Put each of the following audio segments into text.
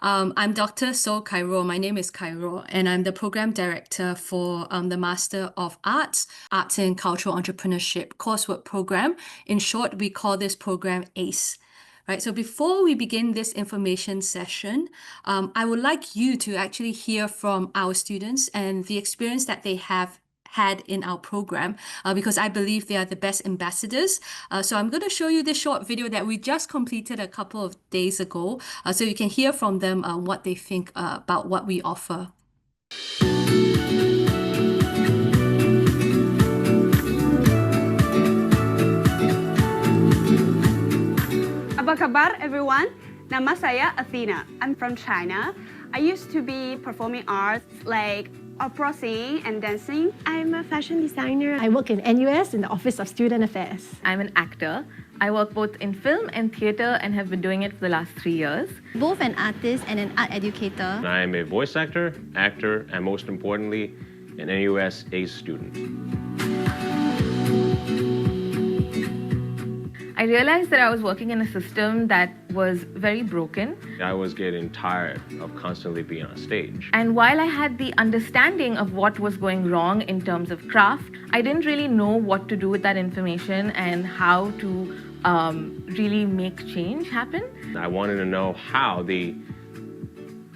I'm Dr. So Cairo. My name is Cairo, and I'm the program director for the Master of Arts, Arts and Cultural Entrepreneurship coursework program. In short, we call this program ACE. Right, so before we begin this information session, I would like you to actually hear from our students and the experience that they have had in our program, because I believe they are the best ambassadors. So I'm going to show you this short video that we just completed a couple of days ago, so you can hear from them what they think about what we offer. Apa kabar everyone? Nama saya Athena. I'm from China. I used to be performing arts like opera singing and dancing. I'm a fashion designer. I work in NUS in the Office of Student Affairs. I'm an actor. I work both in film and theatre and have been doing it for the last 3 years. Both an artist and an art educator. I'm a voice actor, and most importantly, an NUS ACE student. I realized that I was working in a system that was very broken. I was getting tired of constantly being on stage. And while I had the understanding of what was going wrong in terms of craft, I didn't really know what to do with that information and how to really make change happen. I wanted to know how the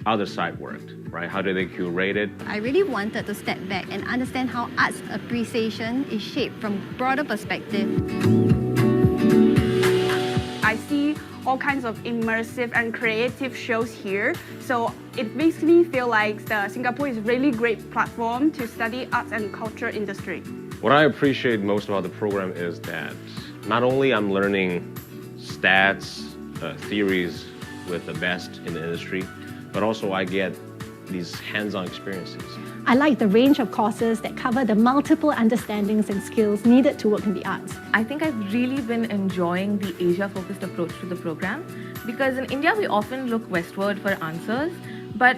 other side worked, right? How do they curate it? I really wanted to step back and understand how arts appreciation is shaped from broader perspective. I see all kinds of immersive and creative shows here, so it makes me feel like Singapore is a really great platform to study arts and culture industry. What I appreciate most about the program is that not only I'm learning stats, theories with the best in the industry, but also I get these hands-on experiences. I like the range of courses that cover the multiple understandings and skills needed to work in the arts. I think I've really been enjoying the Asia-focused approach to the program because in India we often look westward for answers, but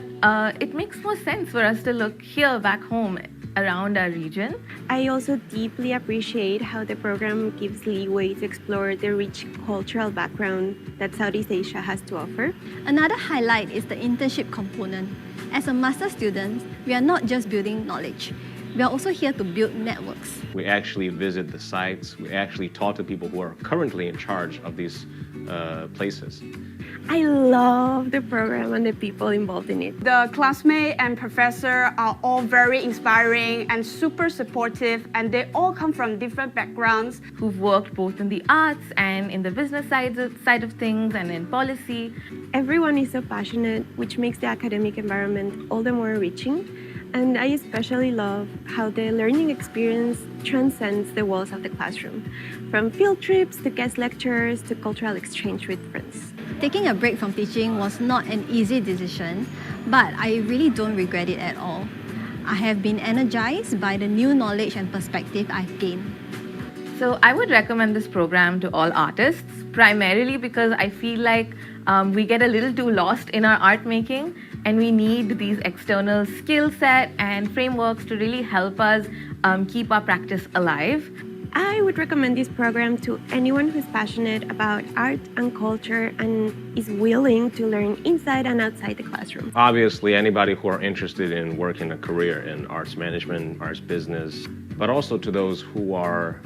it makes more sense for us to look here back home around our region. I also deeply appreciate how the program gives leeway to explore the rich cultural background that Southeast Asia has to offer. Another highlight is the internship component. As a master student, we are not just building knowledge. We are also here to build networks. We actually visit the sites. We actually talk to people who are currently in charge of these places. I love the program and the people involved in it. The classmates and professors are all very inspiring and super supportive, and they all come from different backgrounds. Who've worked both in the arts and in the business side of things and in policy. Everyone is so passionate, which makes the academic environment all the more enriching. And I especially love how the learning experience transcends the walls of the classroom, from field trips to guest lectures to cultural exchange with friends. Taking a break from teaching was not an easy decision, but I really don't regret it at all. I have been energized by the new knowledge and perspective I've gained. So I would recommend this program to all artists, primarily because I feel like we get a little too lost in our art making, and we need these external skill set and frameworks to really help us keep our practice alive. I would recommend this program to anyone who's passionate about art and culture and is willing to learn inside and outside the classroom. Obviously, anybody who are interested in working a career in arts management, arts business, but also to those who are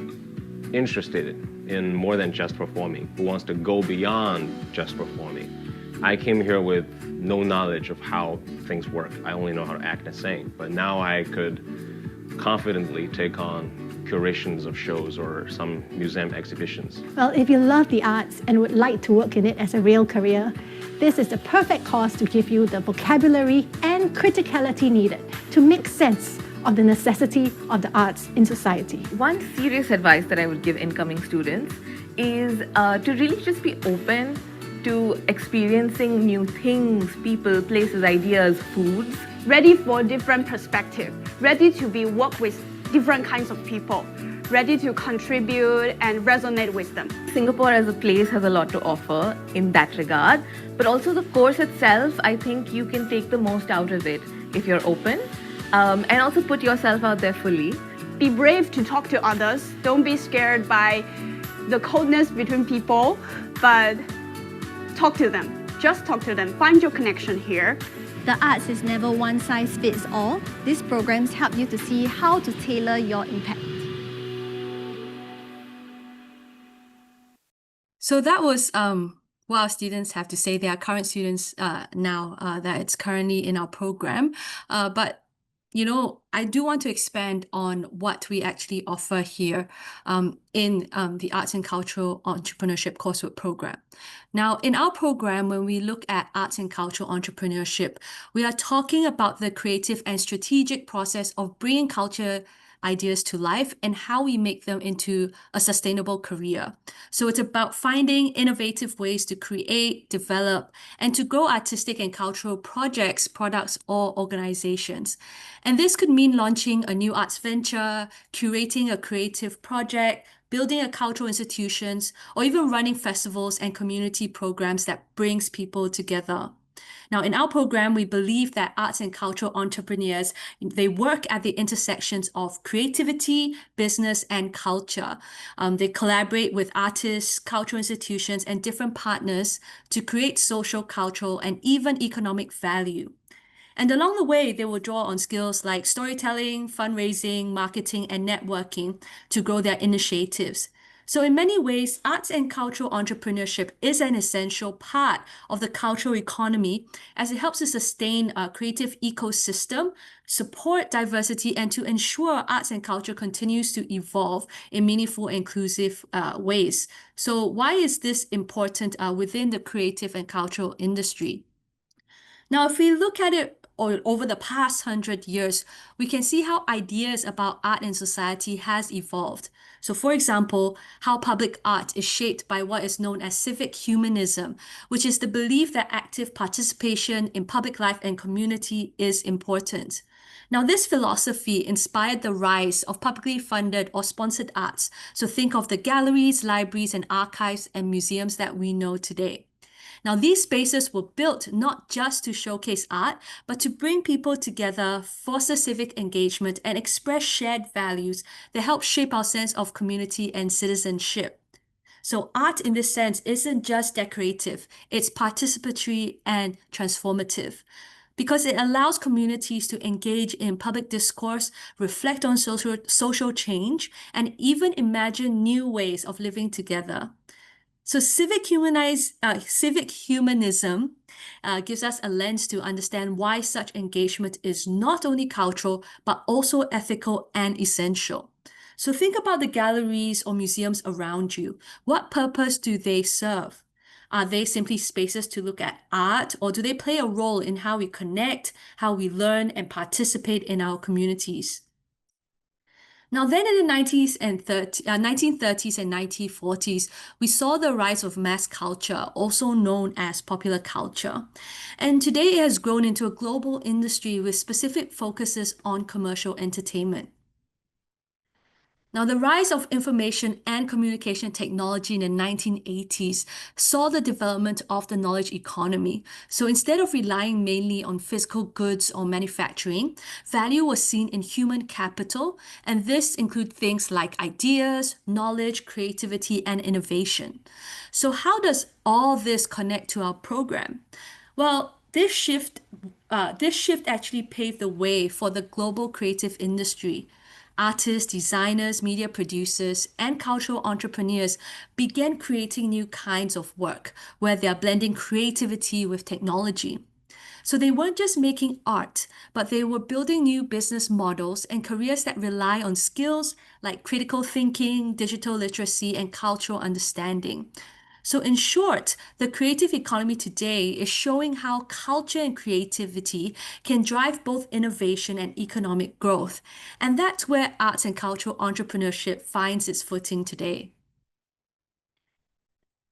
interested in more than just performing, who wants to go beyond just performing. I came here with no knowledge of how things work. I only know how to act and sing, but now I could confidently take on curations of shows or some museum exhibitions. Well, if you love the arts and would like to work in it as a real career, this is the perfect course to give you the vocabulary and criticality needed to make sense of the necessity of the arts in society. One serious advice that I would give incoming students is to really just be open to experiencing new things, people, places, ideas, foods. Ready for different perspective, ready to work with different kinds of people, ready to contribute and resonate with them. Singapore as a place has a lot to offer in that regard, but also the course itself, I think you can take the most out of it if you're open, and also put yourself out there fully. Be brave to talk to others. Don't be scared by the coldness between people, but talk to them. Just talk to them, find your connection here. The arts is never one size fits all. These programs help you to see how to tailor your impact. So that was what our students have to say. They are current students now that it's currently in our program. But you know, I do want to expand on what we actually offer here in the Arts and Cultural Entrepreneurship coursework program. Now, in our program, when we look at arts and cultural entrepreneurship, we are talking about the creative and strategic process of bringing culture ideas to life and how we make them into a sustainable career. So it's about finding innovative ways to create, develop, and to grow artistic and cultural projects, products, or organizations. And this could mean launching a new arts venture, curating a creative project, building a cultural institutions, or even running festivals and community programs that brings people together. Now, in our program, we believe that arts and cultural entrepreneurs, they work at the intersections of creativity, business, and culture. They collaborate with artists, cultural institutions, and different partners to create social, cultural, and even economic value. And along the way, they will draw on skills like storytelling, fundraising, marketing, and networking to grow their initiatives. So in many ways, arts and cultural entrepreneurship is an essential part of the cultural economy as it helps to sustain a creative ecosystem, support diversity, and to ensure arts and culture continues to evolve in meaningful, inclusive ways. So why is this important within the creative and cultural industry? Now, if we look at it over the past 100 years, we can see how ideas about art and society has evolved. So, for example, how public art is shaped by what is known as civic humanism, which is the belief that active participation in public life and community is important. Now, this philosophy inspired the rise of publicly funded or sponsored arts. So think of the galleries, libraries, and archives and museums that we know today. Now, these spaces were built not just to showcase art, but to bring people together, foster civic engagement, and express shared values that help shape our sense of community and citizenship. So art in this sense isn't just decorative, it's participatory and transformative because it allows communities to engage in public discourse, reflect on social change, and even imagine new ways of living together. So civic humanism gives us a lens to understand why such engagement is not only cultural, but also ethical and essential. So think about the galleries or museums around you. What purpose do they serve? Are they simply spaces to look at art, or do they play a role in how we connect, how we learn, and participate in our communities? Now, then in the 1930s and 1940s, we saw the rise of mass culture, also known as popular culture. And today it has grown into a global industry with specific focuses on commercial entertainment. Now, the rise of information and communication technology in the 1980s saw the development of the knowledge economy. So instead of relying mainly on physical goods or manufacturing, value was seen in human capital, and this includes things like ideas, knowledge, creativity, and innovation. So how does all this connect to our program? Well, this shift actually paved the way for the global creative industry. Artists, designers, media producers, and cultural entrepreneurs began creating new kinds of work where they are blending creativity with technology. So they weren't just making art, but they were building new business models and careers that rely on skills like critical thinking, digital literacy, and cultural understanding. So in short, the creative economy today is showing how culture and creativity can drive both innovation and economic growth. And that's where arts and cultural entrepreneurship finds its footing today.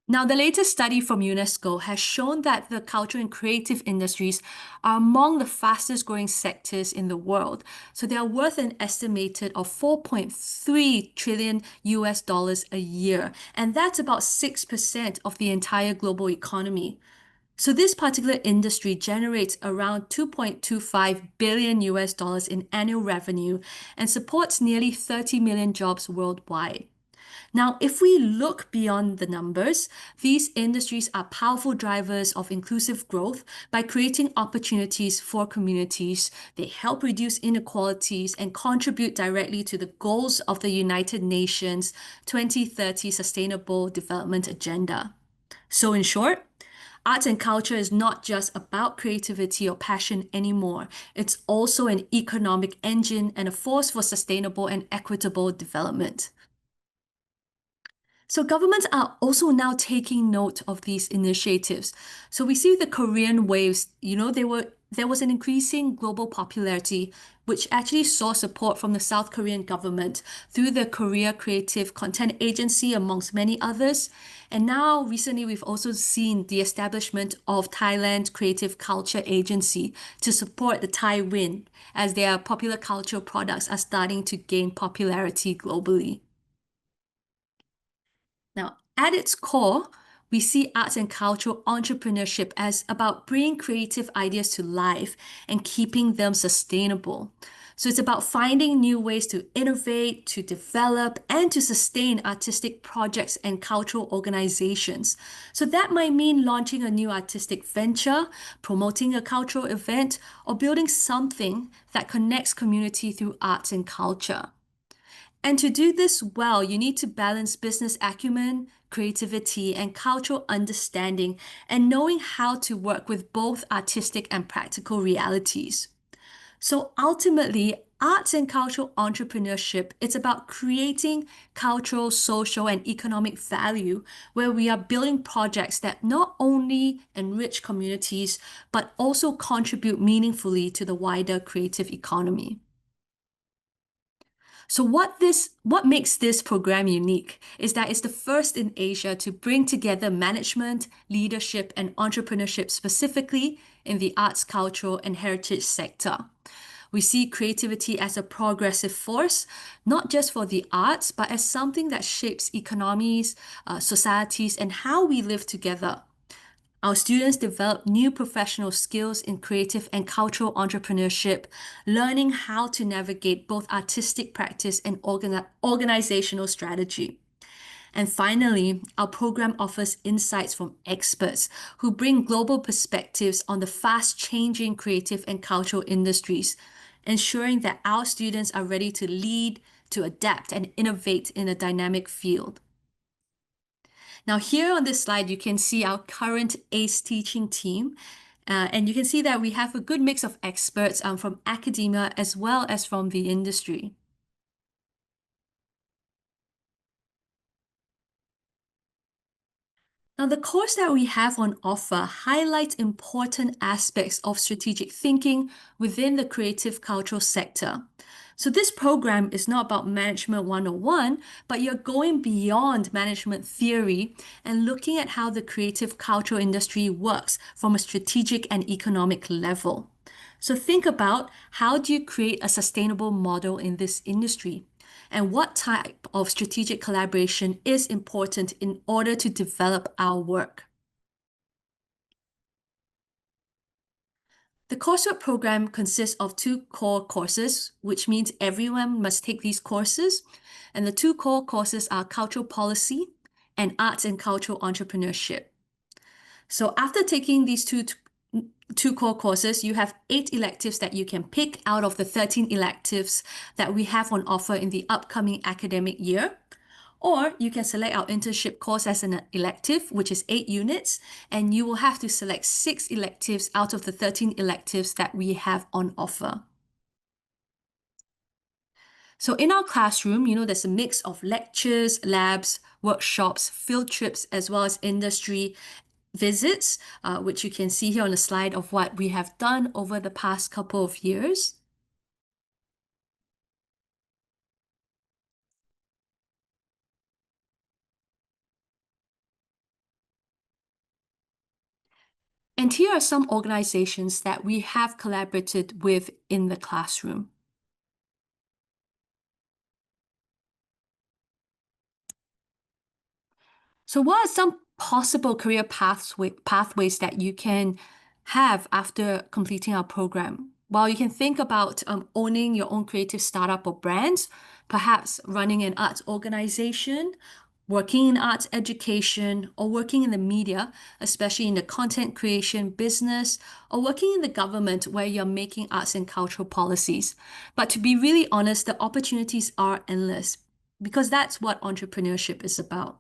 Now, the latest study from UNESCO has shown that the cultural and creative industries are among the fastest growing sectors in the world. So they are worth an estimated of 4.3 trillion US dollars a year. And that's about 6% of the entire global economy. So this particular industry generates around 2.25 billion US dollars in annual revenue and supports nearly 30 million jobs worldwide. Now, if we look beyond the numbers, these industries are powerful drivers of inclusive growth by creating opportunities for communities. They help reduce inequalities and contribute directly to the goals of the United Nations 2030 Sustainable Development Agenda. So, in short, arts and culture is not just about creativity or passion anymore. It's also an economic engine and a force for sustainable and equitable development. So governments are also now taking note of these initiatives. So we see the Korean waves, there was an increasing global popularity, which actually saw support from the South Korean government through the Korea Creative Content Agency, amongst many others. And now recently we've also seen the establishment of Thailand Creative Culture Agency to support the Thai Wind as their popular cultural products are starting to gain popularity globally. Now, at its core, we see arts and cultural entrepreneurship as about bringing creative ideas to life and keeping them sustainable. So it's about finding new ways to innovate, to develop, and to sustain artistic projects and cultural organizations. So that might mean launching a new artistic venture, promoting a cultural event, or building something that connects community through arts and culture. And to do this well, you need to balance business acumen, creativity, and cultural understanding, and knowing how to work with both artistic and practical realities. So ultimately, arts and cultural entrepreneurship, it's about creating cultural, social, and economic value where we are building projects that not only enrich communities, but also contribute meaningfully to the wider creative economy. So what makes this program unique is that it's the first in Asia to bring together management, leadership, and entrepreneurship specifically in the arts, cultural, and heritage sector. We see creativity as a progressive force, not just for the arts, but as something that shapes economies, societies, and how we live together. Our students develop new professional skills in creative and cultural entrepreneurship, learning how to navigate both artistic practice and organizational strategy. And finally, our program offers insights from experts who bring global perspectives on the fast-changing creative and cultural industries, ensuring that our students are ready to lead, to adapt, and innovate in a dynamic field. Now here on this slide, you can see our current ACE teaching team. And you can see that we have a good mix of experts from academia as well as from the industry. Now, the course that we have on offer highlights important aspects of strategic thinking within the creative cultural sector. So this program is not about Management 101, but you're going beyond management theory and looking at how the creative cultural industry works from a strategic and economic level. So think about how do you create a sustainable model in this industry? And what type of strategic collaboration is important in order to develop our work. The coursework program consists of 2 core courses, which means everyone must take these courses. And the 2 core courses are Cultural Policy and Arts and Cultural Entrepreneurship. So after taking these two core courses, you have 8 electives that you can pick out of the 13 electives that we have on offer in the upcoming academic year. Or you can select our internship course as an elective, which is 8 units, and you will have to select 6 electives out of the 13 electives that we have on offer. So in our classroom, there's a mix of lectures, labs, workshops, field trips, as well as industry visits, which you can see here on the slide of what we have done over the past couple of years. And here are some organizations that we have collaborated with in the classroom. So what are some possible career pathways that you can have after completing our program? While you can think about owning your own creative startup or brands, perhaps running an arts organization, working in arts education, or working in the media, especially in the content creation business, or working in the government where you're making arts and cultural policies. But to be really honest, the opportunities are endless because that's what entrepreneurship is about.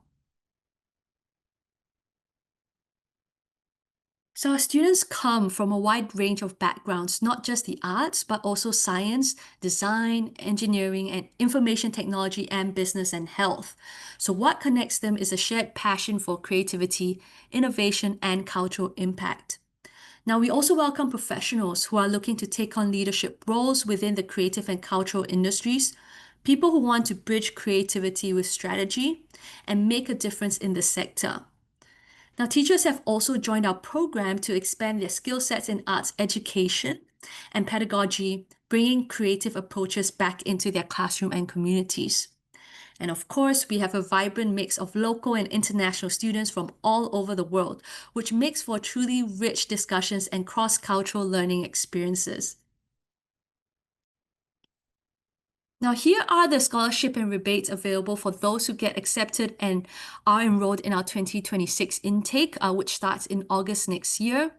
So our students come from a wide range of backgrounds, not just the arts, but also science, design, engineering, and information technology, and business and health. So what connects them is a shared passion for creativity, innovation, and cultural impact. Now, we also welcome professionals who are looking to take on leadership roles within the creative and cultural industries, people who want to bridge creativity with strategy and make a difference in the sector. Now, teachers have also joined our program to expand their skill sets in arts education and pedagogy, bringing creative approaches back into their classroom and communities. And of course, we have a vibrant mix of local and international students from all over the world, which makes for truly rich discussions and cross-cultural learning experiences. Now, here are the scholarship and rebates available for those who get accepted and are enrolled in our 2026 intake, which starts in August next year.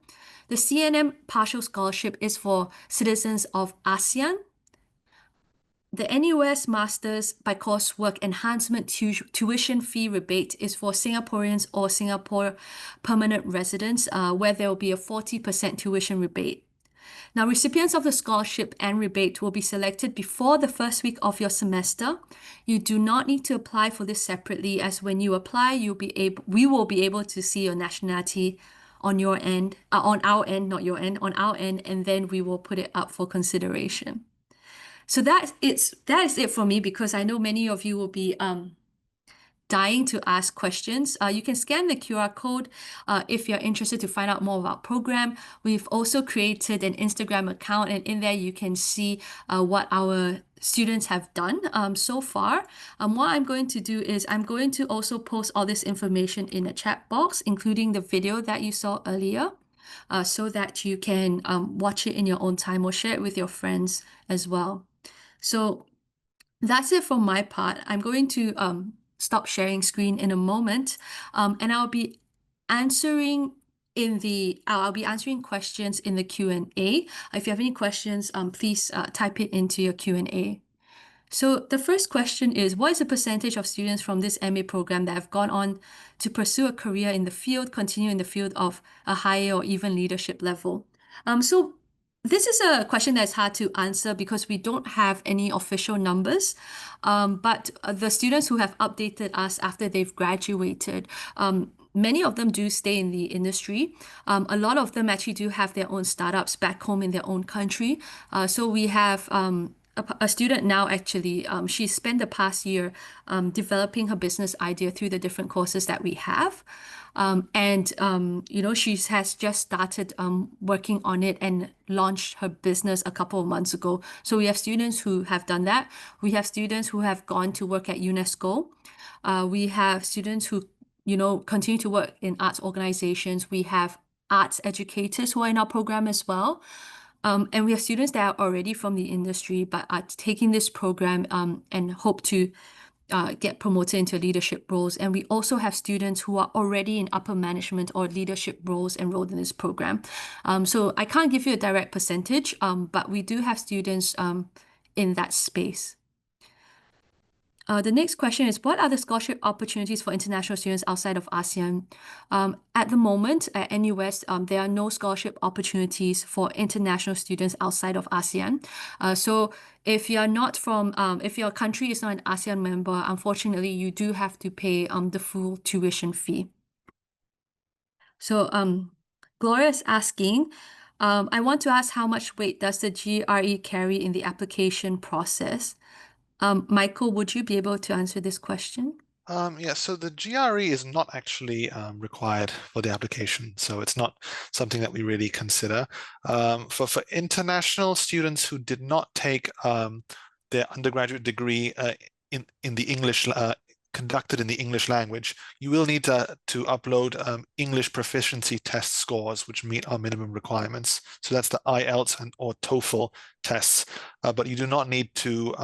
The CNM partial scholarship is for citizens of ASEAN. The NUS Masters by Coursework Enhancement Tuition Fee Rebate is for Singaporeans or Singapore permanent residents, where there will be a 40% tuition rebate. Now, recipients of the scholarship and rebate will be selected before the first week of your semester. You do not need to apply for this separately, as when you apply, we will be able to see your nationality on your end, on our end, not your end, on our end, and then we will put it up for consideration. So that is it for me, because I know many of you will be dying to ask questions. You can scan the QR code if you're interested to find out more about our program. We've also created an Instagram account, and in there you can see what our students have done so far. What I'm going to do is I'm going to also post all this information in a chat box, including the video that you saw earlier, so that you can watch it in your own time or share it with your friends as well. So that's it from my part. I'm going to stop sharing screen in a moment, and I'll be answering questions in the Q&A. If you have any questions, please type it into your Q&A. So the first question is, what is the percentage of students from this MA program that have gone on to pursue a career in the field, continue in the field of a higher or even leadership level? So this is a question that's hard to answer because we don't have any official numbers, but the students who have updated us after they've graduated, many of them do stay in the industry. A lot of them actually do have their own startups back home in their own country. So we have a student now, actually, she spent the past year developing her business idea through the different courses that we have. She has just started working on it and launched her business a couple of months ago. So we have students who have done that. We have students who have gone to work at UNESCO. We have students who, continue to work in arts organizations. We have arts educators who are in our program as well. And we have students that are already from the industry but are taking this program and hope to get promoted into leadership roles. And we also have students who are already in upper management or leadership roles enrolled in this program. So I can't give you a direct percentage, but we do have students in that space. The next question is, what are the scholarship opportunities for international students outside of ASEAN? At the moment, at NUS, there are no scholarship opportunities for international students outside of ASEAN. So if you're not from, if your country is not an ASEAN member, unfortunately, you do have to pay the full tuition fee. So Gloria is asking, I want to ask, how much weight does the GRE carry in the application process? Michael, would you be able to answer this question? Yeah, so the GRE is not actually required for the application, so it's not something that we really consider. For international students who did not take their undergraduate degree in the English conducted in the English language, you will need to upload English proficiency test scores, which meet our minimum requirements. So that's the IELTS and or TOEFL tests, but you do not need to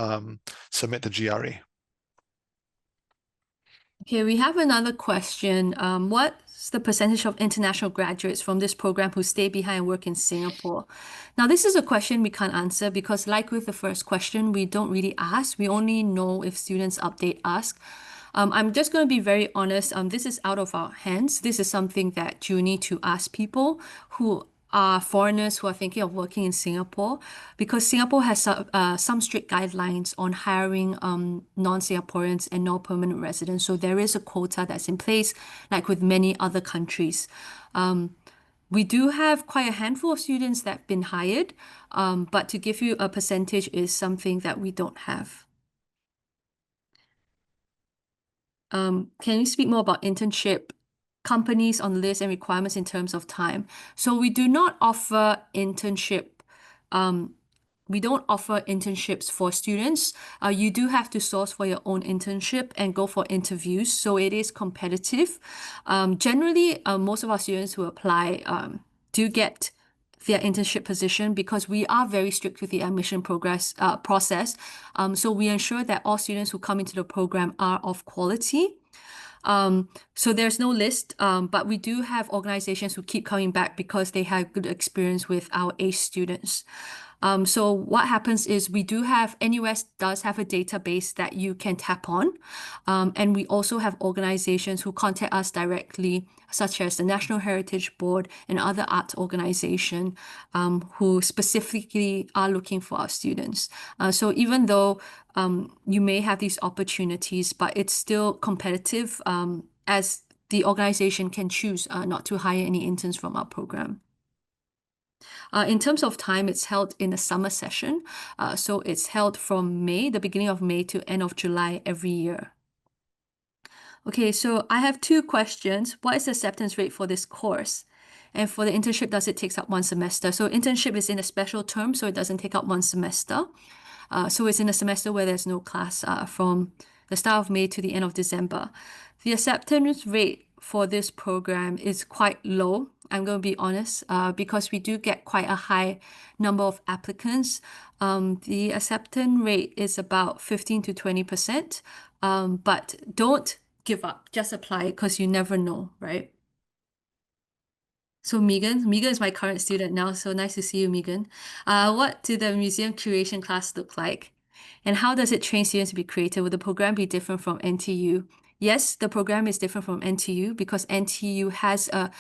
submit the GRE. Okay, we have another question. What's the percentage of international graduates from this program who stay behind and work in Singapore? Now, this is a question we can't answer because, like with the first question, we don't really ask. We only know if students update us. I'm just going to be very honest. This is out of our hands. This is something that you need to ask people who are foreigners who are thinking of working in Singapore, because Singapore has some strict guidelines on hiring non-Singaporeans and non-permanent residents. So there is a quota that's in place, like with many other countries. We do have quite a handful of students that have been hired, but to give you a percentage is something that we don't have. Can you speak more about internship companies on the list and requirements in terms of time? So we do not offer internship. We don't offer internships for students. You do have to source for your own internship and go for interviews. So it is competitive. Generally, most of our students who apply do get their internship position because we are very strict with the admission process. So we ensure that all students who come into the program are of quality. So there's no list, but we do have organizations who keep coming back because they have good experience with our ACE students. So what happens is NUS does have a database that you can tap on. And we also have organizations who contact us directly, such as the National Heritage Board and other arts organizations who specifically are looking for our students. So even though you may have these opportunities, but it's still competitive as the organization can choose not to hire any interns from our program. In terms of time, it's held in the summer session. So it's held from the beginning of May to end of July every year. Okay, so I have two questions. What is the acceptance rate for this course? And for the internship, does it take up one semester? So internship is in a special term, so it doesn't take up one semester. So it's in a semester where there's no class from the start of May to the end of December. The acceptance rate for this program is quite low, I'm going to be honest, because we do get quite a high number of applicants. The acceptance rate is about 15 to 20%, but don't give up, just apply because you never know, right? So Megan is my current student now, so nice to see you, Megan. What do the museum curation class look like? And how does it train students to be creative? Will the program be different from NTU? Yes, the program is different from NTU because NTU has a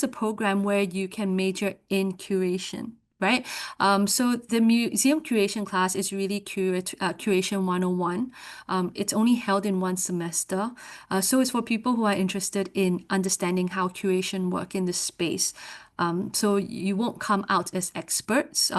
program where you can major in curation, right? So the museum curation class is really Curation 101. It's only held in one semester. So it's for people who are interested in understanding how curation work in this space. So you won't come out as experts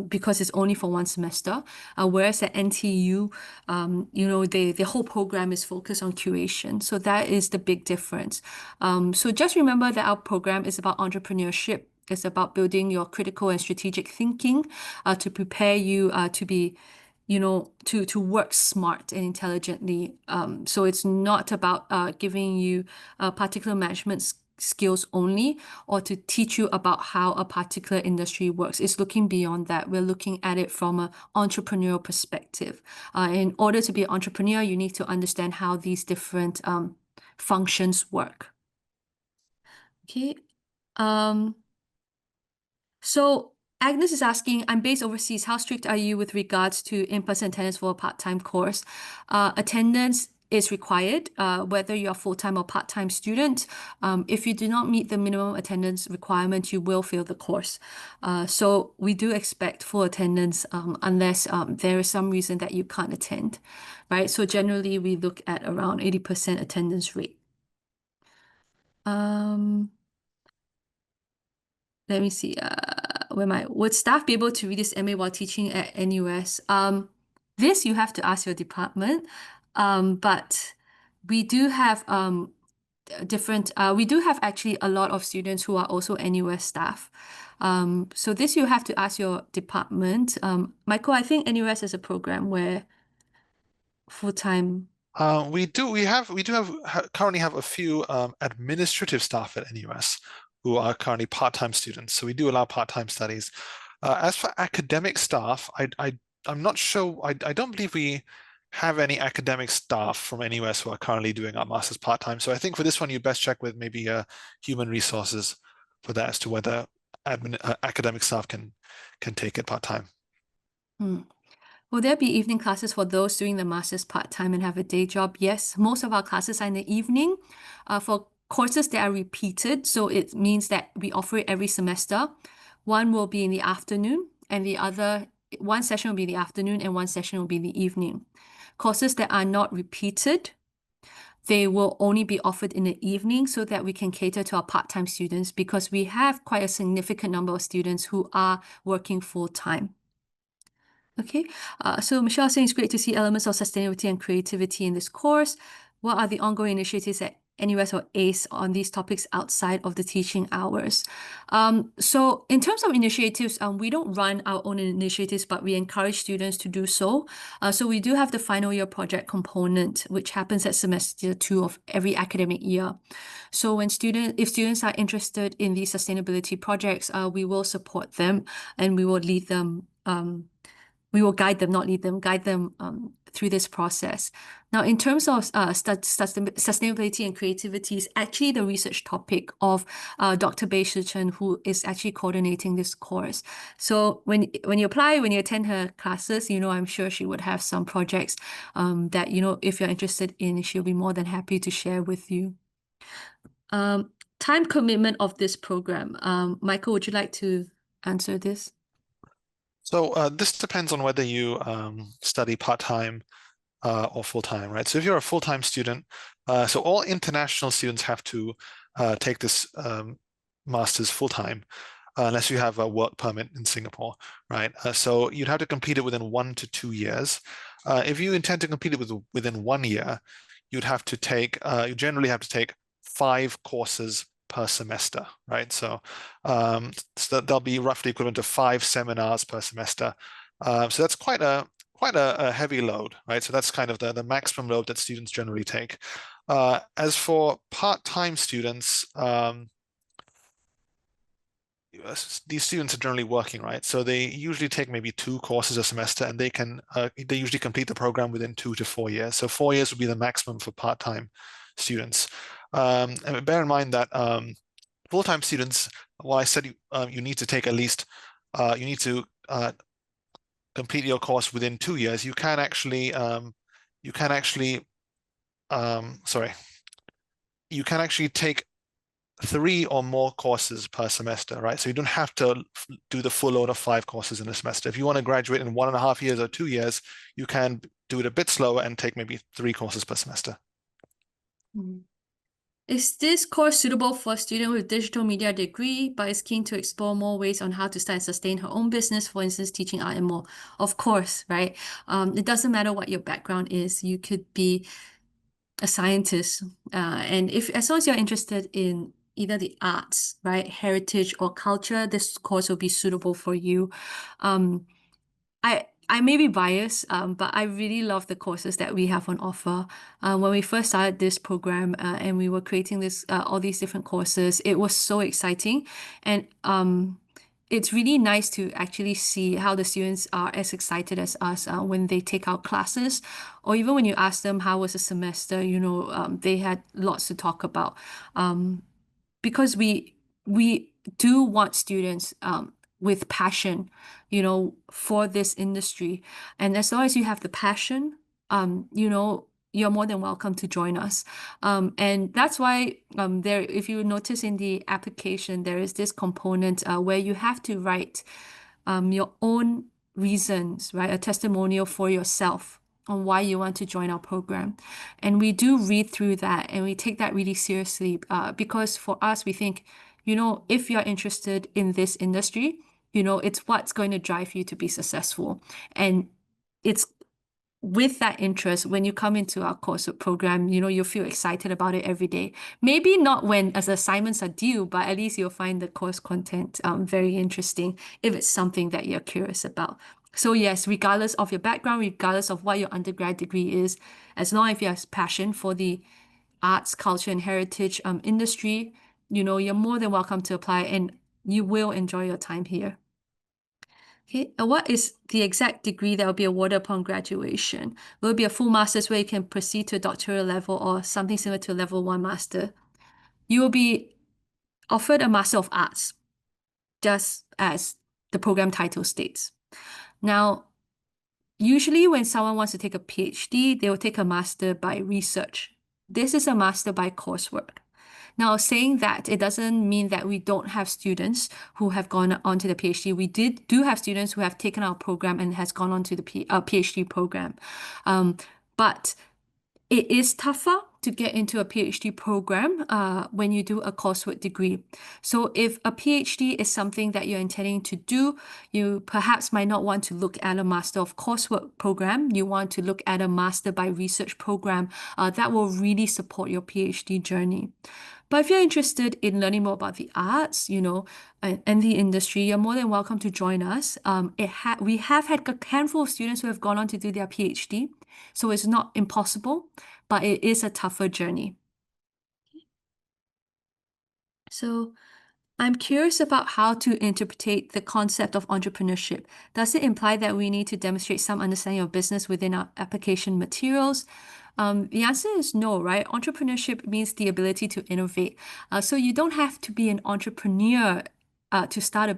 because it's only for one semester. Whereas at NTU, the whole program is focused on curation. So that is the big difference. So just remember that our program is about entrepreneurship. It's about building your critical and strategic thinking to prepare you to be to work smart and intelligently. So it's not about giving you particular management skills only or to teach you about how a particular industry works. It's looking beyond that. We're looking at it from an entrepreneurial perspective. In order to be an entrepreneur, you need to understand how these different functions work. Okay. So Agnes is asking, I'm based overseas. How strict are you with regards to in-person attendance for a part-time course? Attendance is required, whether you're a full-time or part-time student. If you do not meet the minimum attendance requirement, you will fail the course. So we do expect full attendance unless there is some reason that you can't attend, right? So generally, we look at around 80% attendance rate. Let me see. Would staff be able to read this MA while teaching at NUS? This you have to ask your department. But we do have we do have actually a lot of students who are also NUS staff. So this you have to ask your department. Michael, I think NUS is a program where full-time? We do currently have a few administrative staff at NUS who are currently part-time students. So we do allow part-time studies. As for academic staff, I'm not sure. I don't believe we have any academic staff from NUS who are currently doing our masters part-time. So I think for this one, you best check with maybe human resources for that as to whether academic staff can take it part-time. Will there be evening classes for those doing the master's part-time and have a day job? Yes, most of our classes are in the evening. For courses that are repeated, so it means that we offer it every semester. One will be in the afternoon, and one session will be in the afternoon, and one session will be in the evening. Courses that are not repeated, they will only be offered in the evening so that we can cater to our part-time students, because we have quite a significant number of students who are working full-time. Okay, so Michelle is saying it's great to see elements of sustainability and creativity in this course. What are the ongoing initiatives at NUS or ACE on these topics outside of the teaching hours? So in terms of initiatives, we don't run our own initiatives, but we encourage students to do so. So we do have the final year project component, which happens at semester 2 of every academic year. So if students are interested in these sustainability projects, we will support them and we will lead them. We will guide them, not lead them, guide them through this process. Now, in terms of sustainability and creativity is actually the research topic of Dr. Bei Shichen, who is actually coordinating this course. So when you apply, when you attend her classes, I'm sure she would have some projects that, if you're interested in, she'll be more than happy to share with you. Time commitment of this program. Michael, would you like to answer this? So this depends on whether you study part-time or full-time, right? So if you're a full-time student, so all international students have to take this master's full-time unless you have a work permit in Singapore, right? So you'd have to complete it within 1 to 2 years. If you intend to complete it within 1 year, you generally have to take 5 courses per semester, right? So, so they'll be roughly equivalent to 5 seminars per semester. So that's quite a heavy load, right? So that's kind of the maximum load that students generally take. As for part-time students, these students are generally working, right? So they usually take maybe 2 courses a semester, and they usually complete the program within 2 to 4 years. So 4 years would be the maximum for part-time students. And bear in mind that full-time students, while I said you need to take at least, you need to complete your course within 2 years, you can actually take 3 or more courses per semester, right? So you don't have to do the full load of 5 courses in a semester. If you want to graduate in 1.5 years or 2 years, you can do it a bit slower and take maybe 3 courses per semester. Is this course suitable for a student with digital media degree, but is keen to explore more ways on how to start and sustain her own business, for instance, teaching art and more? Of course, right? It doesn't matter what your background is. You could be a scientist, and as long as you're interested in either the arts, right, heritage or culture, this course will be suitable for you. I may be biased, but I really love the courses that we have on offer. When we first started this program and we were creating all these different courses, it was so exciting, and it's really nice to actually see how the students are as excited as us when they take our classes, or even when you ask them how was the semester, they had lots to talk about, because we do want students with passion, for this industry. And as long as you have the passion, you're more than welcome to join us. And that's why if you notice in the application, there is this component where you have to write your own reasons, right? A testimonial for yourself on why you want to join our program. And we do read through that and we take that really seriously because for us, we think, if you're interested in this industry, it's what's going to drive you to be successful. And it's with that interest, when you come into our course program, you'll feel excited about it every day. Maybe not as assignments are due, but at least you'll find the course content very interesting if it's something that you're curious about. So yes, regardless of your background, regardless of what your undergrad degree is, as long as you have passion for the arts, culture, and heritage industry, you're more than welcome to apply and you will enjoy your time here. Okay, what is the exact degree that will be awarded upon graduation? Will it be a full master's where you can proceed to a doctoral level or something similar to a level 1 master? You will be offered a Master of Arts, just as the program title states. Now, usually when someone wants to take a PhD, they will take a master by research. This is a master by coursework. Now, saying that, it doesn't mean that we don't have students who have gone on to the PhD. We do have students who have taken our program and has gone on to the PhD program. But it is tougher to get into a PhD program when you do a coursework degree. So if a PhD is something that you're intending to do, you perhaps might not want to look at a Master of Coursework program. You want to look at a Master by Research program that will really support your PhD journey. But if you're interested in learning more about the arts, and the industry, you're more than welcome to join us. We have had a handful of students who have gone on to do their PhD, so it's not impossible, but it is a tougher journey. So I'm curious about how to interpret the concept of entrepreneurship. Does it imply that we need to demonstrate some understanding of business within our application materials? The answer is no, right? Entrepreneurship means the ability to innovate. So you don't have to be an entrepreneur to start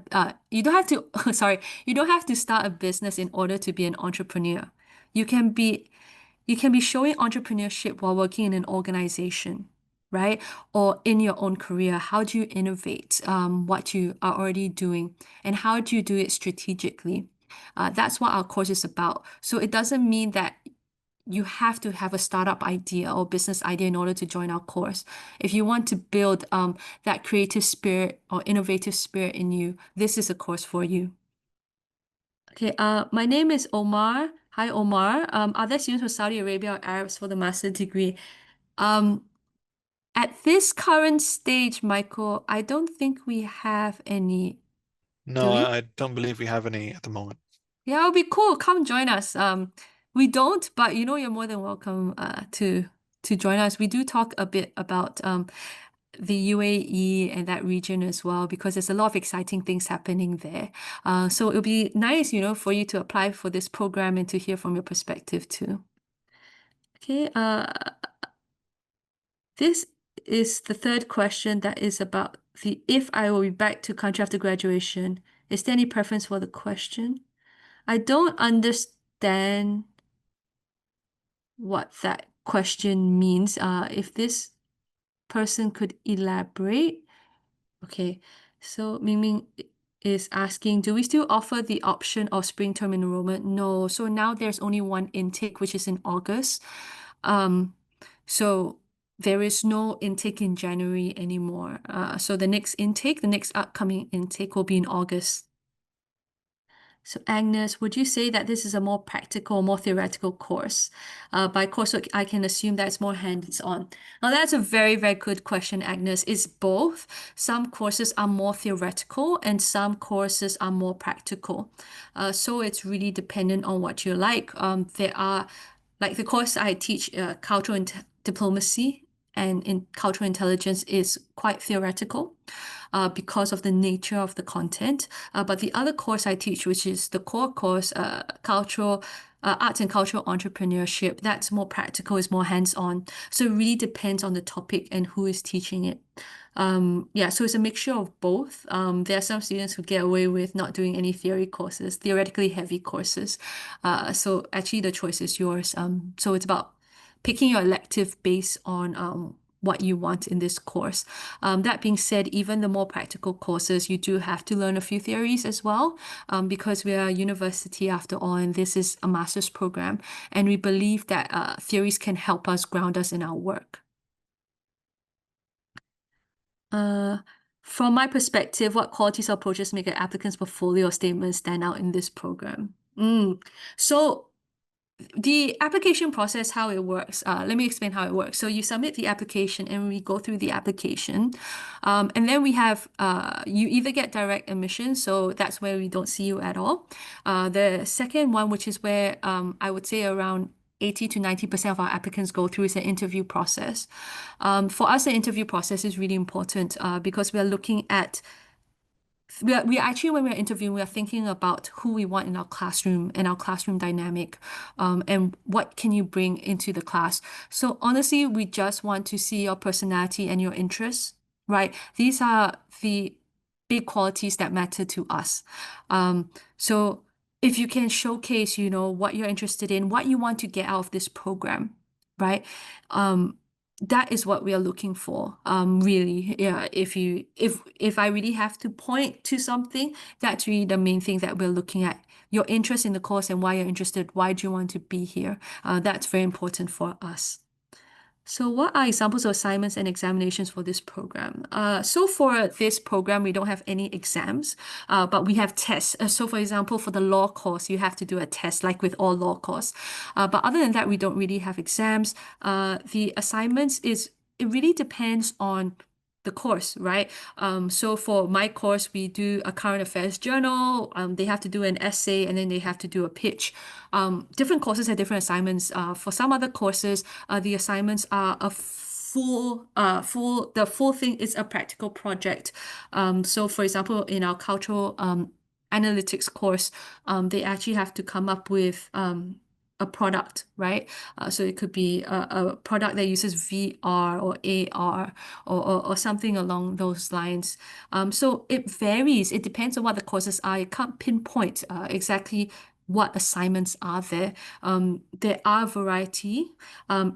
you don't have to, sorry, you don't have to start a business in order to be an entrepreneur. You can be showing entrepreneurship while working in an organization, right? Or in your own career. How do you innovate what you are already doing? And how do you do it strategically? That's what our course is about. So it doesn't mean that you have to have a startup idea or business idea in order to join our course. If you want to build that creative spirit or innovative spirit in you, this is a course for you. Okay, my name is Omar. Hi, Omar. Are there students from Saudi Arabia or Arabs for the master's degree? At this current stage, Michael, I don't think we have any. No, Do we? I don't believe we have any at the moment. Yeah, it'll be cool. Come join us. We don't, but you're more than welcome to join us. We do talk a bit about the UAE and that region as well, because there's a lot of exciting things happening there. So it'll be nice, for you to apply for this program and to hear from your perspective too. Okay, this is the third question that is about if I will be back to country after graduation. Is there any preference for the question? I don't understand what that question means. If this person could elaborate. Okay, so Ming is asking, do we still offer the option of spring term enrollment? No, so now there's only one intake, which is in August. So there is no intake in January anymore. So the next upcoming intake will be in August. So Agnes, would you say that this is a more practical, more theoretical course? By coursework, I can assume that it's more hands-on. Now, that's a very, very good question, Agnes. It's both. Some courses are more theoretical and some courses are more practical. So it's really dependent on what you like. There are, like the course I teach, cultural diplomacy and in cultural intelligence is quite theoretical because of the nature of the content. But the other course I teach, which is the core course, arts and cultural entrepreneurship, that's more practical, is more hands-on. So it really depends on the topic and who is teaching it. Yeah, so it's a mixture of both. There are some students who get away with not doing any theory courses, theoretically heavy courses. So actually the choice is yours. So it's about picking your elective based on what you want in this course. That being said, even the more practical courses, you do have to learn a few theories as well, because we are a university after all, and this is a master's program, and we believe that theories can help us ground us in our work. From my perspective, what qualities or approaches make an applicant's portfolio or statement stand out in this program? So the application process, how it works. Let me explain how it works. So you submit the application and we go through the application. And then we have, you either get direct admission, so that's where we don't see you at all. The second one, which is where I would say around 80 to 90% of our applicants go through, is an interview process. For us, the interview process is really important because we are looking at we are actually, when we're interviewing, we are thinking about who we want in our classroom and our classroom dynamic, and what can you bring into the class. So honestly, we just want to see your personality and your interests, right? These are the big qualities that matter to us. So if you can showcase, what you're interested in, what you want to get out of this program, right? That is what we are looking for. Really, yeah. If I really have to point to something, that's really the main thing that we're looking at. Your interest in the course and why you're interested. Why do you want to be here? That's very important for us. So what are examples of assignments and examinations for this program? So for this program, we don't have any exams, but we have tests. So for example, for the law course, you have to do a test like with all law course. But other than that, we don't really have exams. The assignments it really depends on the course, right? So for my course, we do a current affairs journal. They have to do an essay and then they have to do a pitch. Different courses have different assignments. For some other courses, the assignments are the full thing is a practical project. So for example, in our cultural analytics course, they actually have to come up with a product, right? So it could be a product that uses VR or AR or something along those lines. So it varies. It depends on what the courses are. I can't pinpoint exactly what assignments are there. There are a variety.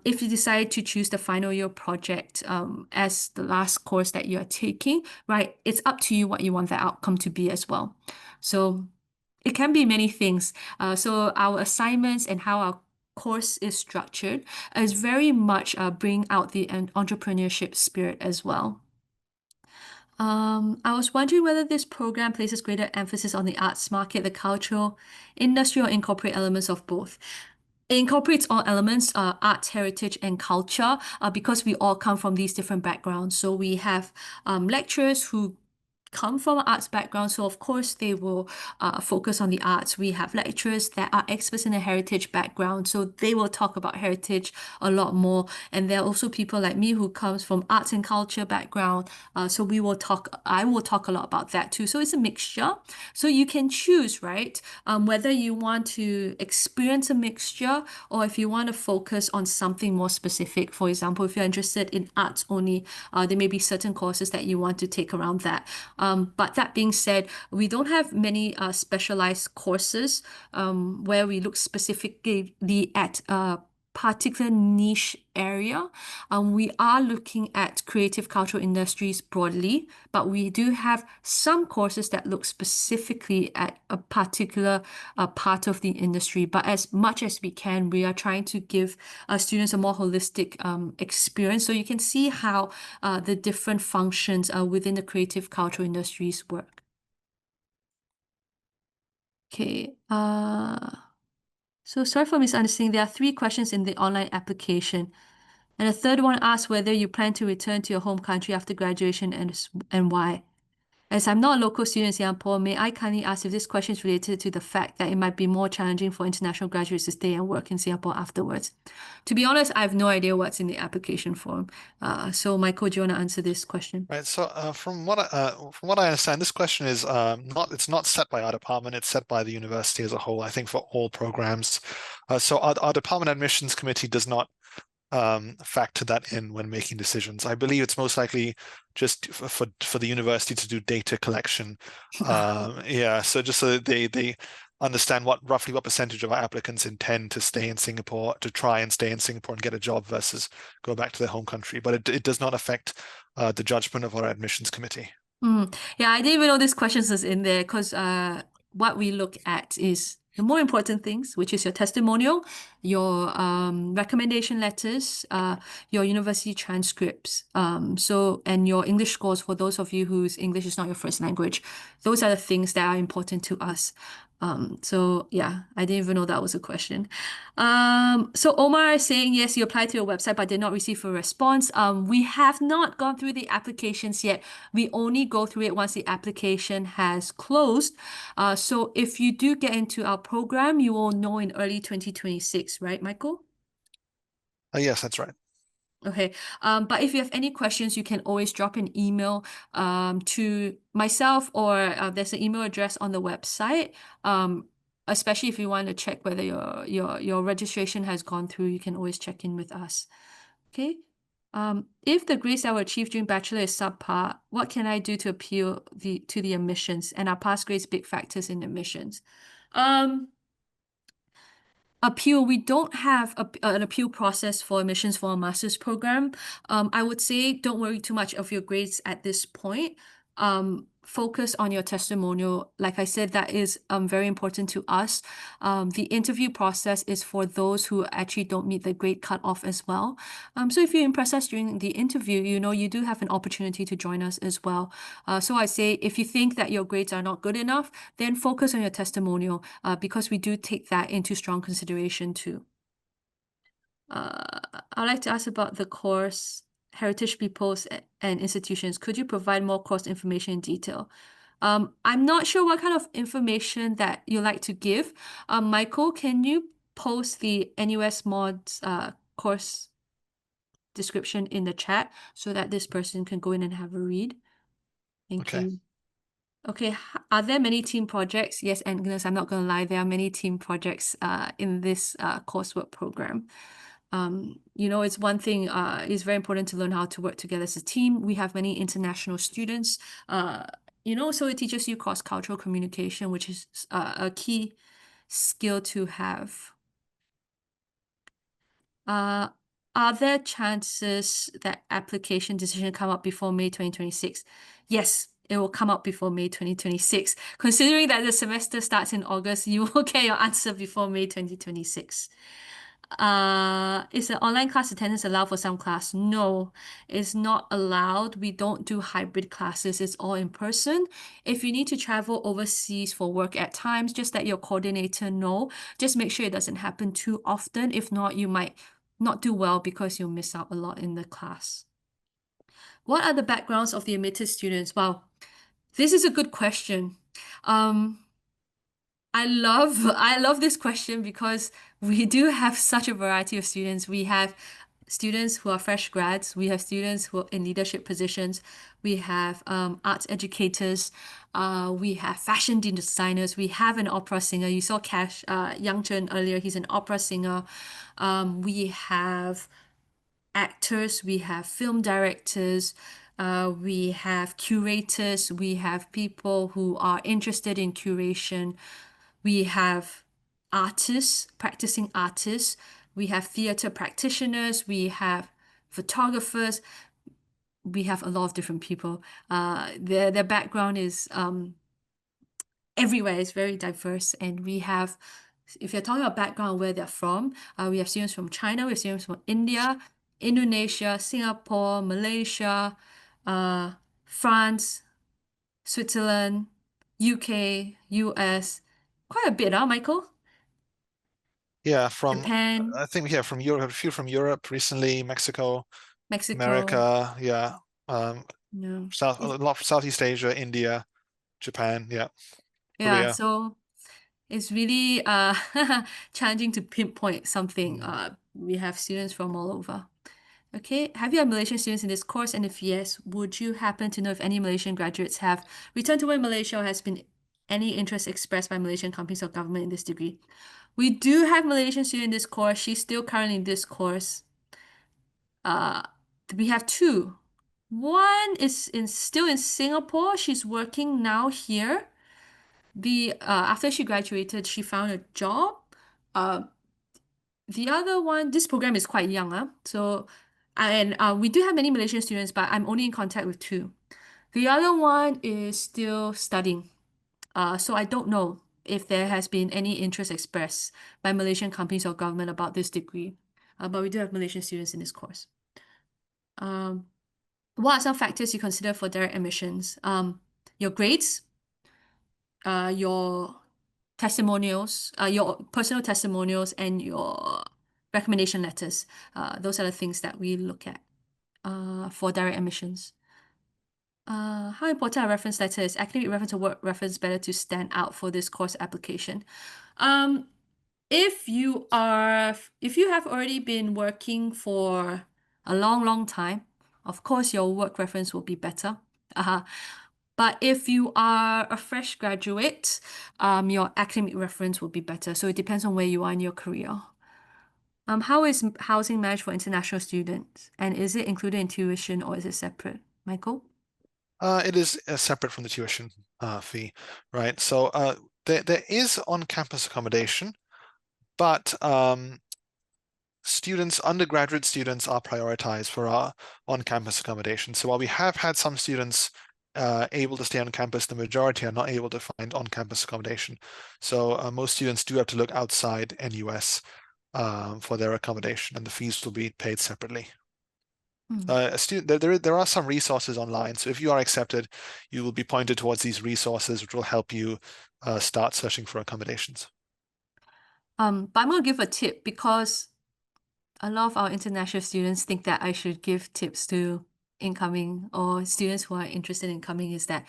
If you decide to choose the final year project as the last course that you're taking, right, it's up to you what you want the outcome to be as well. So it can be many things. So our assignments and how our course is structured is very much bring out the entrepreneurship spirit as well. I was wondering whether this program places greater emphasis on the arts market, the cultural industry, or incorporate elements of both. It incorporates all elements, art, heritage, and culture, because we all come from these different backgrounds. So we have lecturers who come from an arts background, so of course they will focus on the arts. We have lecturers that are experts in a heritage background, so they will talk about heritage a lot more. And there are also people like me who comes from arts and culture background, so I will talk a lot about that too. So it's a mixture. So you can choose, right? Whether you want to experience a mixture or if you want to focus on something more specific. For example, if you're interested in arts only, there may be certain courses that you want to take around that. But that being said, we don't have many specialized courses where we look specifically at a particular niche area. We are looking at creative cultural industries broadly, but we do have some courses that look specifically at a particular part of the industry. But as much as we can, we are trying to give students a more holistic experience, so you can see how the different functions within the creative cultural industries work. Okay. So sorry for misunderstanding. There are 3 questions in the online application. And the third one asks whether you plan to return to your home country after graduation and why. As I'm not a local student in Singapore, may I kindly ask if this question is related to the fact that it might be more challenging for international graduates to stay and work in Singapore afterwards? To be honest, I have no idea what's in the application form. So Michael, do you want to answer this question? Right. So from what I understand, this question is it's not set by our department. It's set by the university as a whole. I think for all programs. So our department admissions committee does not factor that in when making decisions. I believe it's most likely just for the university to do data collection. Yeah. So just so that they understand roughly what percentage of our applicants intend to stay in Singapore, to try and stay in Singapore and get a job versus go back to their home country. But it does not affect the judgment of our admissions committee. Yeah, I didn't even know this question is in there because what we look at is the more important things, which is your testimonial, your recommendation letters, your university transcripts, and your English scores for those of you whose English is not your first language. Those are the things that are important to us. So yeah, I didn't even know that was a question. So Omar is saying, yes, you applied to your website but did not receive a response. We have not gone through the applications yet. We only go through it once the application has closed. So if you do get into our program, you will know in early 2026, right, Michael? Yes, that's right. Okay. But if you have any questions, you can always drop an email to myself, or there's an email address on the website. Especially if you want to check whether your registration has gone through, you can always check in with us. Okay. If the grades I will achieve during bachelor is subpar, what can I do to appeal to the admissions? And are past grades big factors in admissions? Appeal, we don't have an appeal process for admissions for a master's program. I would say don't worry too much of your grades at this point. Focus on your testimonial. Like I said, that is very important to us. The interview process is for those who actually don't meet the grade cutoff as well. So if you impress us during the interview, you do have an opportunity to join us as well. So I say if you think that your grades are not good enough, then focus on your testimonial because we do take that into strong consideration too. I'd like to ask about the course Heritage Peoples and Institutions. Could you provide more course information in detail? I'm not sure what kind of information that you like to give. Michael, can you post the NUS Mods course description in the chat so that this person can go in and have a read? Thank Okay. you. Okay, are there many team projects? Yes, Agnes, I'm not going to lie, there are many team projects in this coursework program. It's one thing, it's very important to learn how to work together as a team. We have many international students, so it teaches you cross-cultural communication, which is a key skill to have. Are there chances that application decision come up before May 2026? Yes, it will come up before May 2026. Considering that the semester starts in August, you will get your answer before May 2026. Is the online class attendance allowed for some class? No, it's not allowed. We don't do hybrid classes. It's all in person. If you need to travel overseas for work at times, just let your coordinator know. Just make sure it doesn't happen too often. If not, you might not do well because you'll miss out a lot in the class. What are the backgrounds of the admitted students? Wow, this is a good question. I love this question because we do have such a variety of students. We have students who are fresh grads. We have students who are in leadership positions. We have arts educators. We have fashion designers. We have an opera singer. You saw Cash Young Chen earlier. He's an opera singer. We have actors. We have film directors. We have curators. We have people who are interested in curation. We have artists, practicing artists. We have theater practitioners. We have photographers. We have a lot of different people. Their background is everywhere. It's very diverse. And we have, if you're talking about background where they're from, we have students from China, we have students from India, Indonesia, Singapore, Malaysia, France, Switzerland, UK, US. Quite a bit, huh, Michael? Yeah, Japan, I think, yeah, from Europe, a few from Europe recently, Mexico, Mexico. America, yeah. No. A lot from Southeast Asia, India, Japan, yeah, Yeah, Korea. so it's really challenging to pinpoint something. We have students from all over. Okay, have you had Malaysian students in this course? And if yes, would you happen to know if any Malaysian graduates have returned to work in Malaysia or has been any interest expressed by Malaysian companies or government in this degree? We do have Malaysian student in this course. She's still currently in this course. We have two. One is still in Singapore. She's working now here. After she graduated, she found a job. The other one, this program is quite young, so we do have many Malaysian students, but I'm only in contact with two. The other one is still studying. So I don't know if there has been any interest expressed by Malaysian companies or government about this degree. But we do have Malaysian students in this course. What are some factors you consider for direct admissions? Your grades, your testimonials, your personal testimonials and your recommendation letters. Those are the things that we look at for direct admissions. How important a reference letter is? Academic reference or work reference better to stand out for this course application? If you have already been working for a long time, of course your work reference will be better. But if you are a fresh graduate, your academic reference will be better. So it depends on where you are in your career. How is housing managed for international students? And is it included in tuition or is it separate? Michael? It is separate from the tuition fee, right? So there is on-campus accommodation, but undergraduate students are prioritized for our on-campus accommodation. So while we have had some students able to stay on campus, the majority are not able to find on-campus accommodation. So most students do have to look outside NUS for their accommodation, and the fees will be paid separately. There are some resources online. So if you are accepted, you will be pointed towards these resources, which will help you start searching for accommodations. But I'm going to give a tip because a lot of our international students think that I should give tips to incoming or students who are interested in coming, is that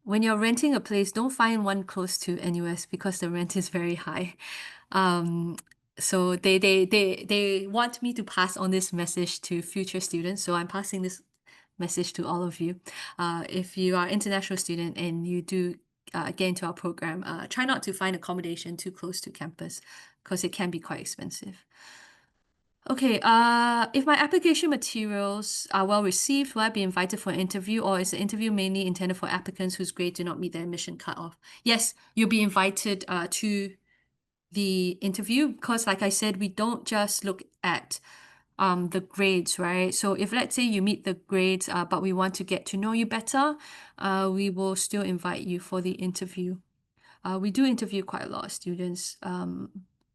when you're renting a place, don't find one close to NUS because the rent is very high. So they want me to pass on this message to future students. So I'm passing this message to all of you. If you are international student and you do get into our program, try not to find accommodation too close to campus because it can be quite expensive. Okay, if my application materials are well received, will I be invited for an interview, or is the interview mainly intended for applicants whose grades do not meet the admission cutoff? Yes, you'll be invited to the interview because, like I said, we don't just look at the grades, right? So if let's say you meet the grades, but we want to get to know you better, we will still invite you for the interview. We do interview quite a lot of students.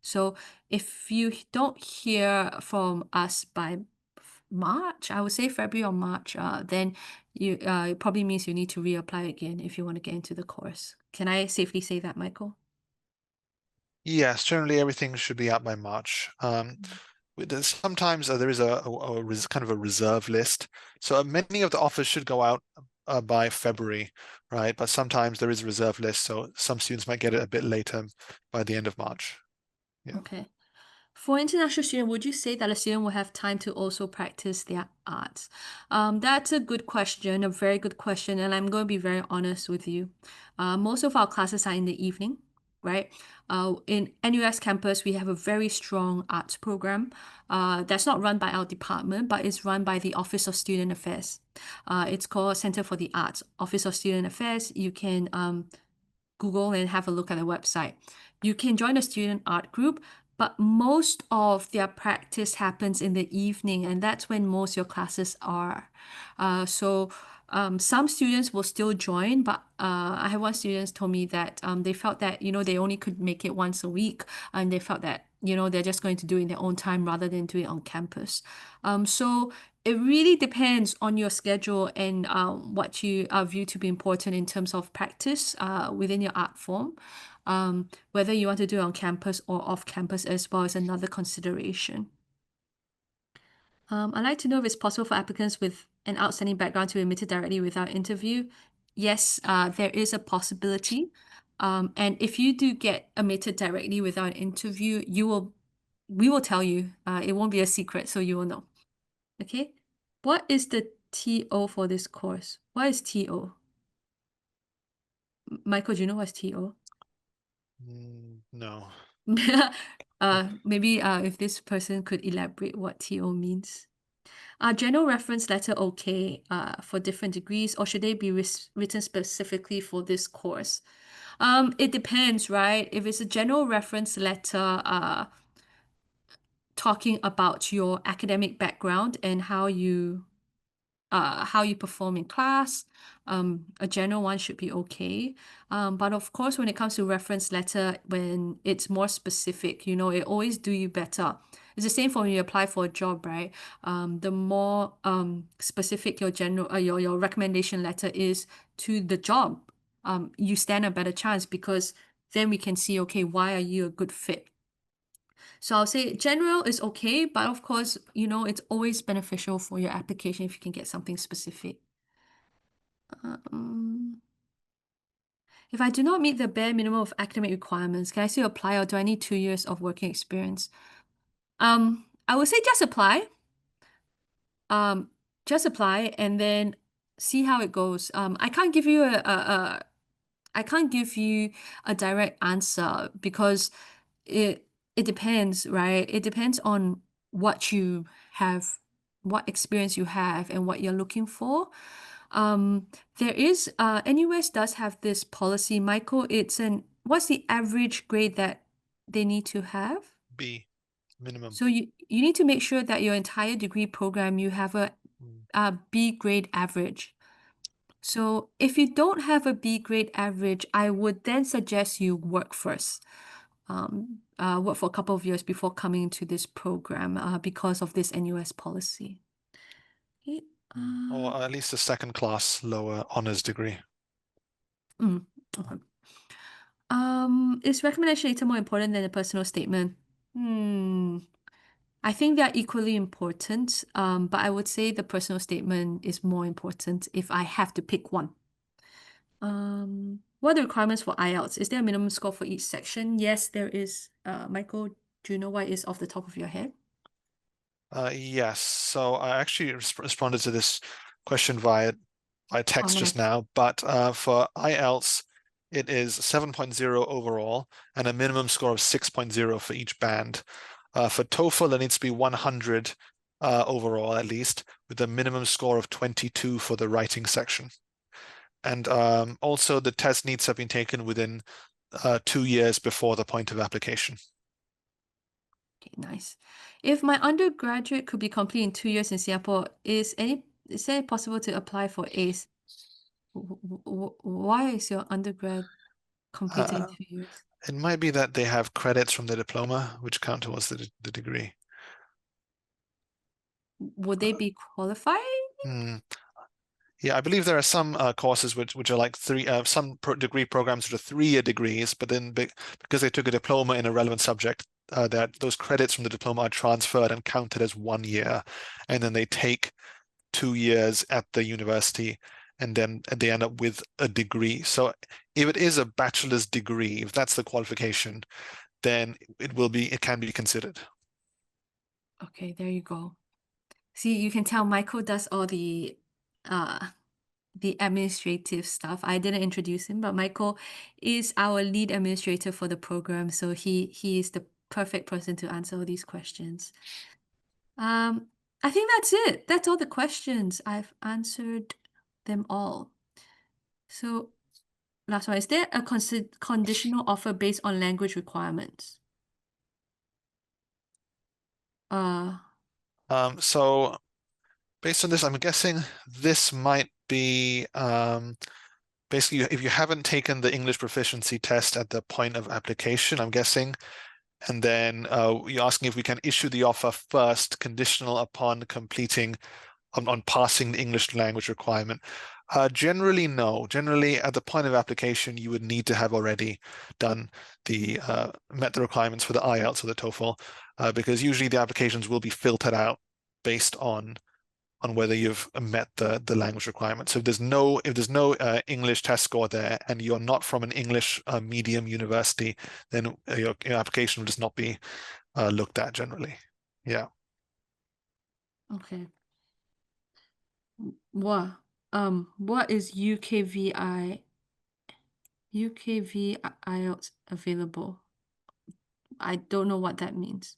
So if you don't hear from us by March, I would say February or March, then it probably means you need to reapply again if you want to get into the course. Can I safely say that, Michael? Yes, generally everything should be out by March. Sometimes there is kind of a reserve list. So many of the offers should go out by February, right? But sometimes there is a reserve list, so some students might get it a bit later by the end of March. Yeah. Okay. For international student, would you say that a student will have time to also practice their arts? That's a good question, a very good question, and I'm going to be very honest with you. Most of our classes are in the evening, right? In NUS campus, we have a very strong arts program that's not run by our department, but it's run by the Office of Student Affairs. It's called Center for the Arts, Office of Student Affairs. You can Google and have a look at the website. You can join a student art group, but most of their practice happens in the evening, and that's when most of your classes are. So some students will still join, but I have one student told me that they felt that, they only could make it once a week, and they felt that, they're just going to do it in their own time rather than do it on campus. So it really depends on your schedule and what you view to be important in terms of practice within your art form. Whether you want to do it on campus or off campus as well is another consideration. I'd like to know if it's possible for applicants with an outstanding background to be admitted directly without interview. Yes, there is a possibility. And if you do get admitted directly without an interview, we will tell you. It won't be a secret, so you will know. Okay. What is the TO for this course? What is TO? Michael, do you know what's TO? No. Maybe if this person could elaborate what TO means. Are general reference letter okay for different degrees, or should they be written specifically for this course? It depends, right? If it's a general reference letter talking about your academic background and how you perform in class, a general one should be okay. But of course, when it comes to reference letter, when it's more specific, it always do you better. It's the same for when you apply for a job, right? The more specific your your recommendation letter is to the job, you stand a better chance because then we can see, okay, why are you a good fit? So I'll say general is okay, but of course, it's always beneficial for your application if you can get something specific. Um, if I do not meet the bare minimum of academic requirements, can I still apply or do I need 2 years of working experience? I would say just apply. Just apply and then see how it goes. I can't give you I can't give you a direct answer because it depends, right? It depends on what you have, what experience you have, and what you're looking for. There is NUS does have this policy, Michael. What's the average grade that they need to have? B, minimum. So you need to make sure that your entire degree program you have a B grade average. So if you don't have a B grade average, I would then suggest you work first. Work for a couple of years before coming into this program because of this NUS policy. Okay, Or at least a second class lower honors degree. okay. Is recommendation letter more important than a personal statement? I think they're equally important, but I would say the personal statement is more important if I have to pick one. What are the requirements for IELTS? Is there a minimum score for each section? Yes, there is. Michael, do you know what is off the top of your head? Yes. So I actually responded to this question via text just now, but for IELTS, it is 7.0 overall and a minimum score of 6.0 for each band. For TOEFL, it needs to be 100 overall at least, with a minimum score of 22 for the writing section. And also the test needs to have been taken within 2 years before the point of application. Okay, nice. If my undergraduate could be complete in 2 years in Singapore, is it possible to apply for ACE? Why is your undergrad completed in 2 years? It might be that they have credits from the diploma, which count towards the degree. Would they be qualified? Yeah, I believe there are some courses which are like some degree programs which are 3-year degrees, but then because they took a diploma in a relevant subject, that those credits from the diploma are transferred and counted as 1 year, and then they take 2 years at the university, and then they end up with a degree. So if it is a bachelor's degree, if that's the qualification, then it can be considered. Okay, there you go. See, you can tell Michael does all the administrative stuff. I didn't introduce him, but Michael is our lead administrator for the program, so he is the perfect person to answer all these questions. I think that's it. That's all the questions. I've answered them all. So last one, is there a conditional offer based on language requirements? So based on this, I'm guessing this might be basically if you haven't taken the English proficiency test at the point of application, I'm guessing, and then you're asking if we can issue the offer first, conditional upon completing on passing the English language requirement. Generally, no. Generally, at the point of application, you would need to have already done met the requirements for the IELTS or the TOEFL, because usually the applications will be filtered out based on whether you've met the language requirements. So if there's no English test score there, and you're not from an English medium university, then your application will just not be looked at generally. Yeah. Okay. What is UKV IELTS available? I don't know what that means.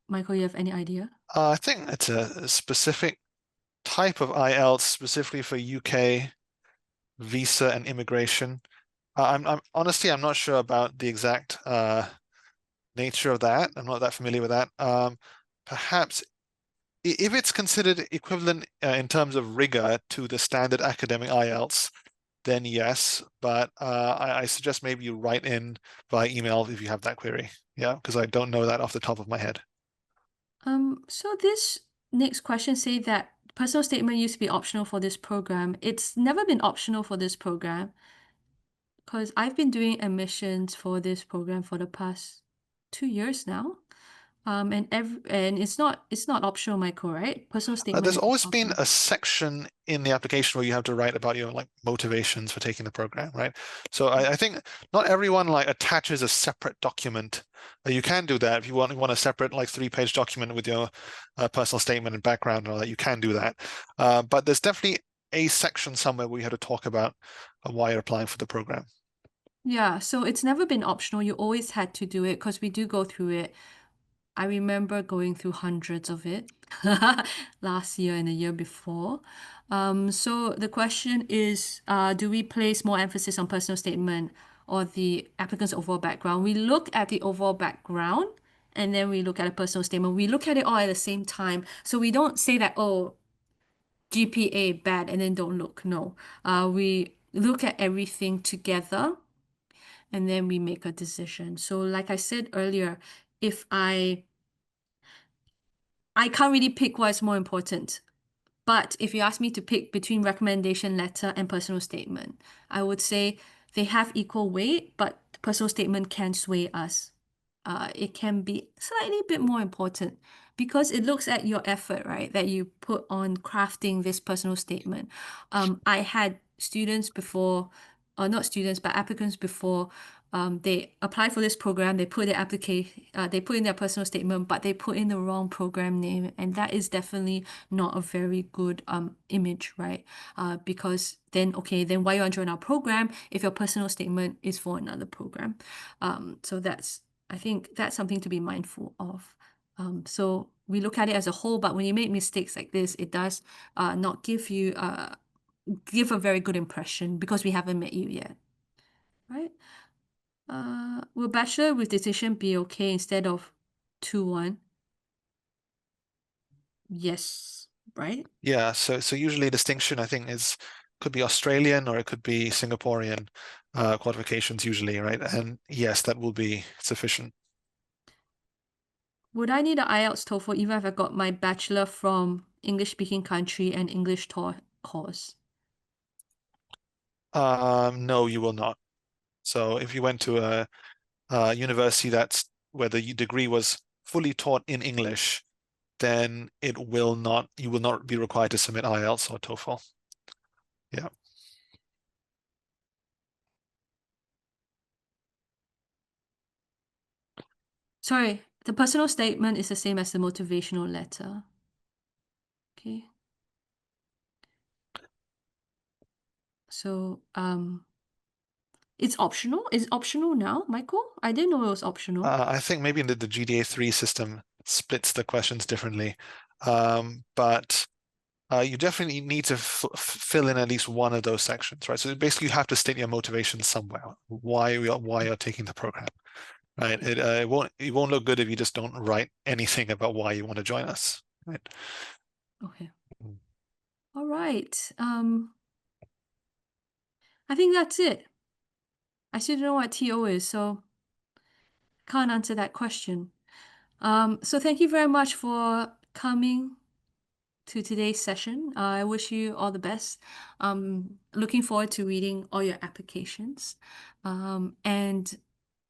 Michael, you have any idea? I think it's a specific type of IELTS specifically for UK visa and immigration. I'm honestly, I'm not sure about the exact nature of that. I'm not that familiar with that. Perhaps if it's considered equivalent in terms of rigor to the standard academic IELTS, then yes. But I suggest maybe you write in via email if you have that query. Yeah, because I don't know that off the top of my head. So this next question say that personal statement used to be optional for this program. It's never been optional for this program. because I've been doing admissions for this program for the past 2 years now. And it's not optional, Michael, right? Personal statement There's is always not been optional. a section in the application where you have to write about your like motivations for taking the program, right? So I think not everyone like attaches a separate document. You can do that if you want a separate like 3-page document with your personal statement and background and all that. You can do that, but there's definitely a section somewhere where you have to talk about why you're applying for the program. Yeah, so it's never been optional. You always had to do it because we do go through it. I remember going through hundreds of it last year and the year before. So the question is, do we place more emphasis on personal statement or the applicant's overall background? We look at the overall background and then we look at a personal statement. We look at it all at the same time. So we don't say that, oh, GPA bad and then don't look. No. We look at everything together and then we make a decision. So like I said earlier, if I can't really pick what's more important. But if you ask me to pick between recommendation letter and personal statement, I would say they have equal weight, but personal statement can sway us. It can be slightly bit more important because it looks at your effort, right, that you put on crafting this personal statement. I had students before, or not students, but applicants before, they apply for this program, they put their application, they put in their personal statement, but they put in the wrong program name, and that is definitely not a very good image, right? Because then, okay, then why you want to join our program if your personal statement is for another program? So I think that's something to be mindful of. So we look at it as a whole, but when you make mistakes like this, it does not give you give a very good impression because we haven't met you yet, right? Will bachelor with distinction be okay instead of 2-1? Yes, right? Yeah, so usually distinction I think could be Australian or it could be Singaporean qualifications usually, right? And yes, that will be sufficient. Would I need an IELTS TOEFL even if I got my bachelor from English speaking country and English course? No, you will not. So if you went to a university where the degree was fully taught in English, then you will not be required to submit IELTS or TOEFL. Yeah. Sorry, the personal statement is the same as the motivational letter. Okay. So, it's optional? Is optional now, Michael? I didn't know it was optional. I think maybe the GDA3 system splits the questions differently. But you definitely need to fill in at least one of those sections, right? So basically you have to state your motivation somewhere, why you're taking the program, right? It won't look good if you just don't write anything about why you want to join us, right? Okay. All right. I think that's it. I still don't know what TO is, so can't answer that question. So thank you very much for coming to today's session. I wish you all the best. Looking forward to reading all your applications. And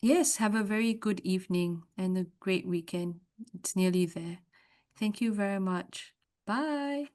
yes, have a very good evening and a great weekend. It's nearly there. Thank you very much. Bye.